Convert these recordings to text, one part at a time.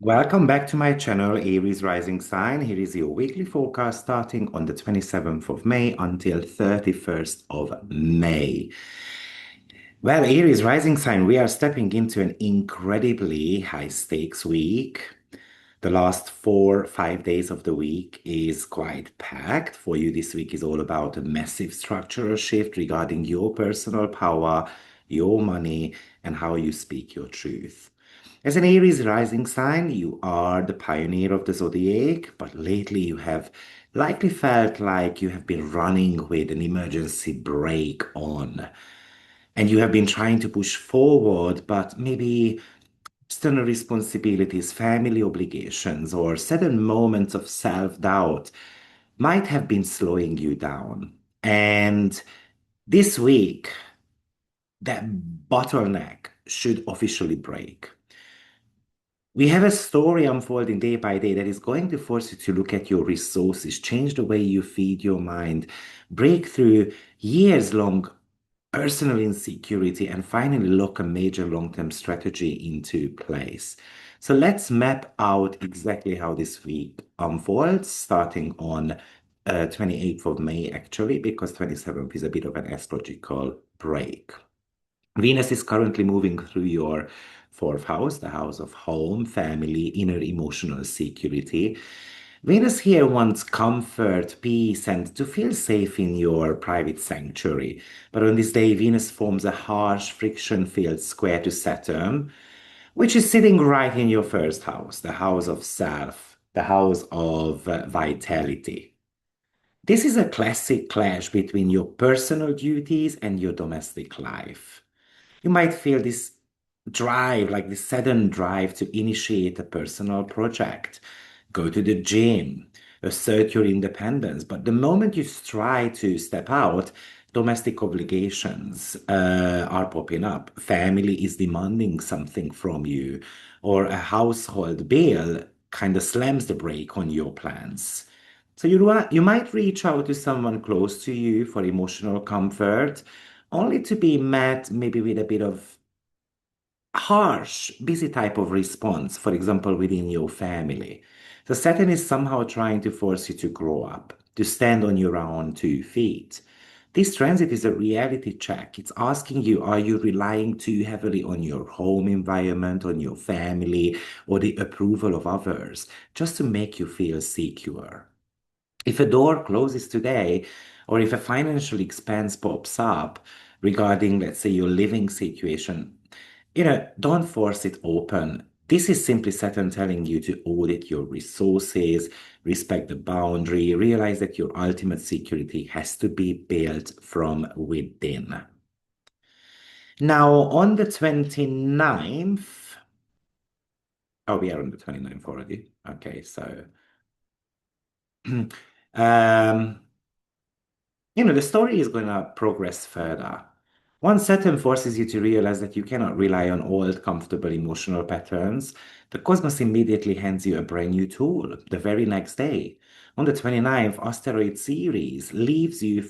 Welcome back to my channel, Aries Rising Sign. Here is your weekly forecast starting on the 27th of May until 31st of May. Well, Aries Rising Sign, we are stepping into an incredibly high stakes week. The last 5 days of the week is quite packed. For you, this week is all about a massive structural shift regarding your personal power, your money, and how you speak your truth. As an Aries rising sign, you are the pioneer of the zodiac, but lately you have likely felt like you have been running with an emergency brake on, and you have been trying to push forward, but maybe external responsibilities, family obligations, or sudden moments of self-doubt might have been slowing you down. And this week, that bottleneck should officially break. We have a story unfolding day by day that is going to force you to look at your resources, change the way you feed your mind, break through years-long personal insecurity, and finally lock a major long-term strategy into place. So let's map out exactly how this week unfolds, starting on 28th of May, actually, because 27th is a bit of an astrological break. Venus is currently moving through your fourth house, the house of home, family, inner emotional security. Venus here wants comfort, peace, and to feel safe in your private sanctuary. But on this day, Venus forms a harsh, friction-filled square to Saturn, which is sitting right in your first house, the house of self, the house of vitality. This is a classic clash between your personal duties and your domestic life. You might feel this drive, like this sudden drive to initiate a personal project, go to the gym, assert your independence. But the moment you try to step out, domestic obligations are popping up. Family is demanding something from you, or a household bill kind of slams the brake on your plans. So you might reach out to someone close to you for emotional comfort, only to be met maybe with a bit of harsh, busy type of response, for example, within your family. So Saturn is somehow trying to force you to grow up, to stand on your own 2 feet. This transit is a reality check. It's asking you, are you relying too heavily on your home environment, on your family, or the approval of others, just to make you feel secure? If a door closes today, or if a financial expense pops up regarding, let's say, your living situation, don't force it open. This is simply Saturn telling you to audit your resources, respect the boundary, realize that your ultimate security has to be built from within. Now, on the 29th, oh, we are on the 29th already. Okay, so um, the story is going to progress further. Once Saturn forces you to realize that you cannot rely on old, comfortable emotional patterns, the cosmos immediately hands you a brand new tool the very next day. On the 29th, asteroid Ceres leaves your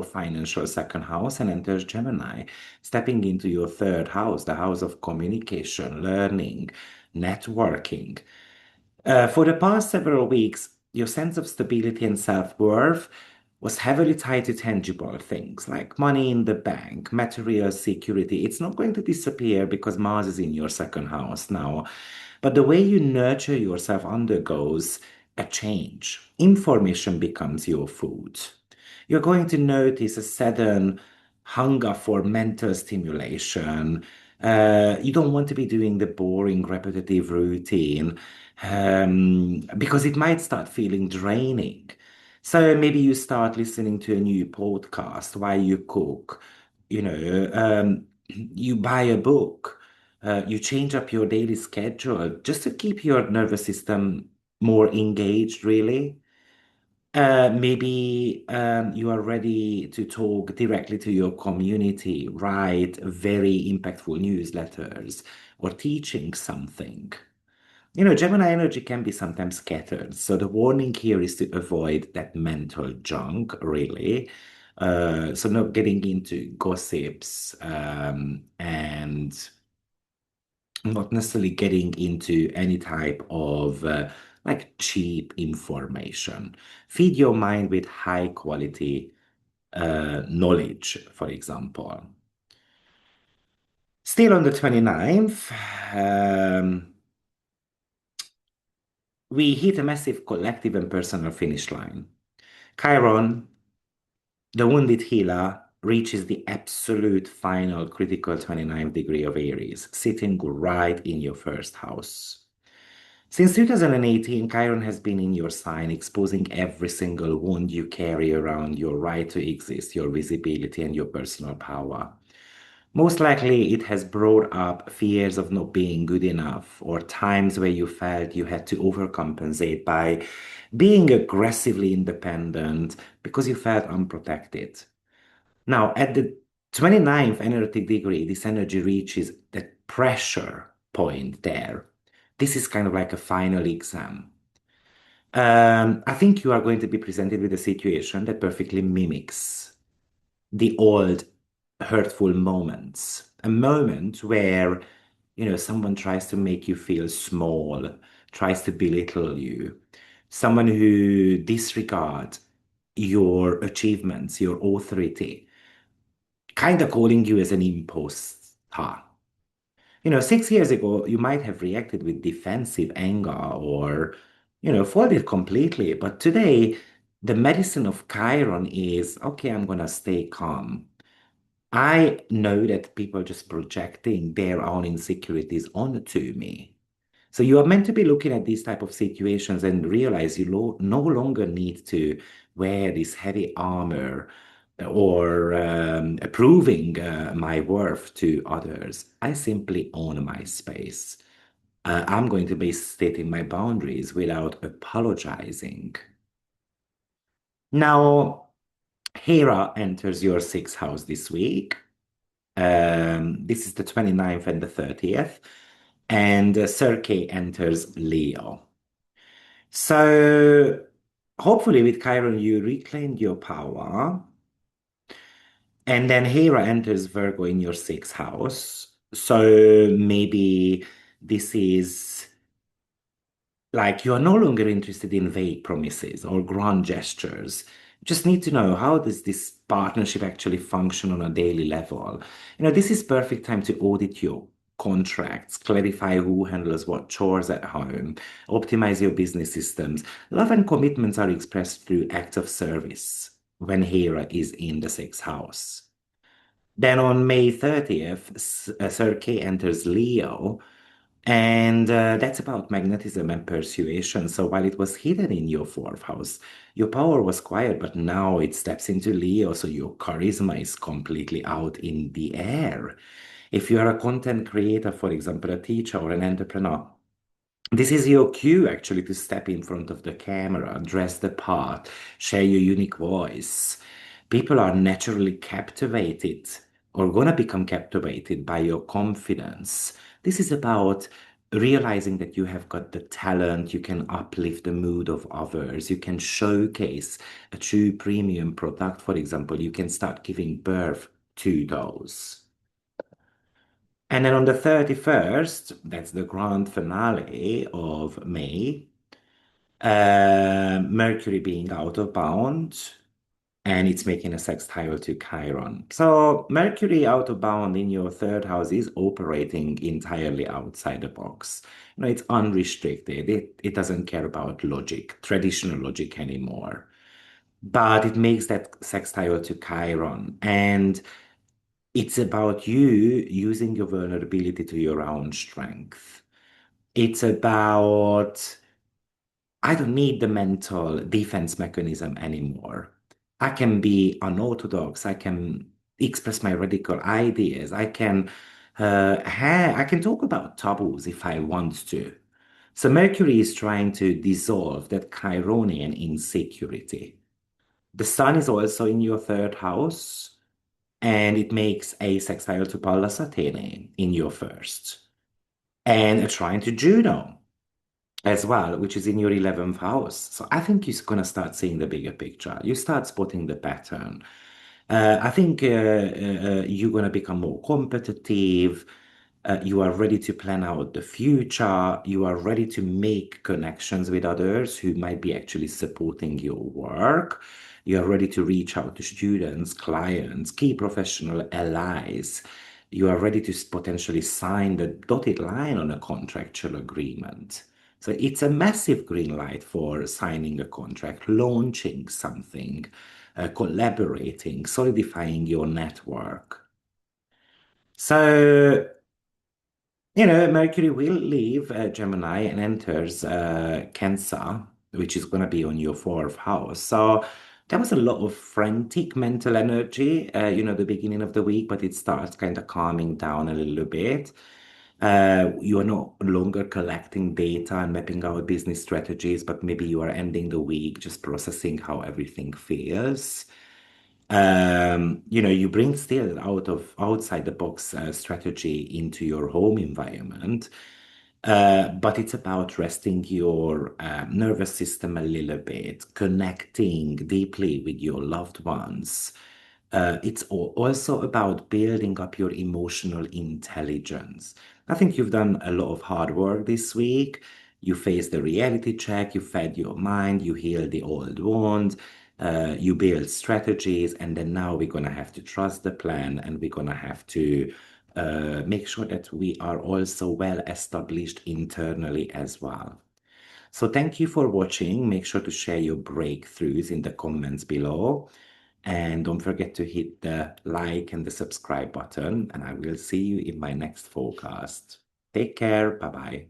financial second house and enters Gemini, stepping into your third house, the house of communication, learning, networking. For the past several weeks, your sense of stability and self-worth was heavily tied to tangible things like money in the bank, material security. It's not going to disappear because Mars is in your second house now. But the way you nurture yourself undergoes a change. Information becomes your food. You're going to notice a sudden hunger for mental stimulation. You don't want to be doing the boring, repetitive routine because it might start feeling draining. So maybe you start listening to a new podcast while you cook, you buy a book, you change up your daily schedule just to keep your nervous system more engaged, really. Maybe you are ready to talk directly to your community, write very impactful newsletters, or teaching something. Gemini energy can be sometimes scattered, so the warning here is to avoid that mental junk, really. So not getting into gossips and not necessarily getting into any type of like cheap information. Feed your mind with high quality knowledge, for example. Still on the 29th, um, we hit a massive collective and personal finish line. Chiron, the wounded healer, reaches the absolute final critical 29th degree of Aries, sitting right in your first house. Since 2018, Chiron has been in your sign, exposing every single wound you carry around, your right to exist, your visibility, and your personal power. Most likely, it has brought up fears of not being good enough, or times where you felt you had to overcompensate by being aggressively independent because you felt unprotected. Now, at the 29th energetic degree, this energy reaches that pressure point there. This is kind of like a final exam. I think you are going to be presented with a situation that perfectly mimics the old hurtful moments. A moment where, someone tries to make you feel small, tries to belittle you, someone who disregards your achievements, your authority, kind of calling you as an imposter. 6 years ago, you might have reacted with defensive anger or, folded completely. But today, the medicine of Chiron is, okay, I'm going to stay calm. I know that people are just projecting their own insecurities onto me. So you are meant to be looking at these type of situations and realize you no longer need to wear this heavy armor or proving my worth to others. I simply own my space. I'm going to be stating my boundaries without apologizing. Now, Hera enters your sixth house this week. This is the 29th and the 30th. And Circe enters Leo. So hopefully with Chiron, you reclaimed your power. And then Hera enters Virgo in your sixth house. So maybe this is like you are no longer interested in vague promises or grand gestures. You just need to know, how does this partnership actually function on a daily level? This is perfect time to audit your contracts, clarify who handles what chores at home, optimize your business systems. Love and commitments are expressed through acts of service when Hera is in the sixth house. Then on May 30th, Circe enters Leo, and that's about magnetism and persuasion. So while it was hidden in your fourth house, your power was quiet, but now it steps into Leo, so your charisma is completely out in the air. If you are a content creator, for example, a teacher or an entrepreneur, this is your cue actually to step in front of the camera, dress the part, share your unique voice. People are naturally captivated or gonna become captivated by your confidence. This is about realizing that you have got the talent, you can uplift the mood of others, you can showcase a true premium product, for example, you can start giving birth to those. And then on the 31st, that's the grand finale of May, Mercury being out of bound, and it's making a sextile to Chiron. So Mercury out of bound in your third house is operating entirely outside the box. It's unrestricted. It doesn't care about logic, traditional logic anymore. But it makes that sextile to Chiron. And it's about you using your vulnerability to your own strength. It's about, I don't need the mental defense mechanism anymore. I can be unorthodox. I can express my radical ideas. I can talk about taboos if I want to. So Mercury is trying to dissolve that Chironian insecurity. The sun is also in your third house, and it makes a sextile to Pallas Athene in your first, and a trine to Juno as well, which is in your 11th house. So I think you're going to start seeing the bigger picture. You start spotting the pattern. I think you're going to become more competitive. You are ready to plan out the future. You are ready to make connections with others who might be actually supporting your work. You are ready to reach out to students, clients, key professional allies. You are ready to potentially sign the dotted line on a contractual agreement. So it's a massive green light for signing a contract, launching something, collaborating, solidifying your network. So, Mercury will leave Gemini and enters Cancer, which is going to be on your fourth house. So there was a lot of frantic mental energy, the beginning of the week, but it starts kind of calming down a little bit. You are no longer collecting data and mapping out business strategies, but maybe you are ending the week just processing how everything feels. You bring still outside the box strategy into your home environment, but it's about resting your nervous system a little bit, connecting deeply with your loved ones. It's also about building up your emotional intelligence. I think you've done a lot of hard work this week. You faced the reality check, you fed your mind, you healed the old wound, you build strategies, and then now we're going to have to trust the plan and we're going to have to make sure that we are also well established internally as well. So thank you for watching. Make sure to share your breakthroughs in the comments below. And don't forget to hit the like and the subscribe button. And I will see you in my next forecast. Take care. Bye bye.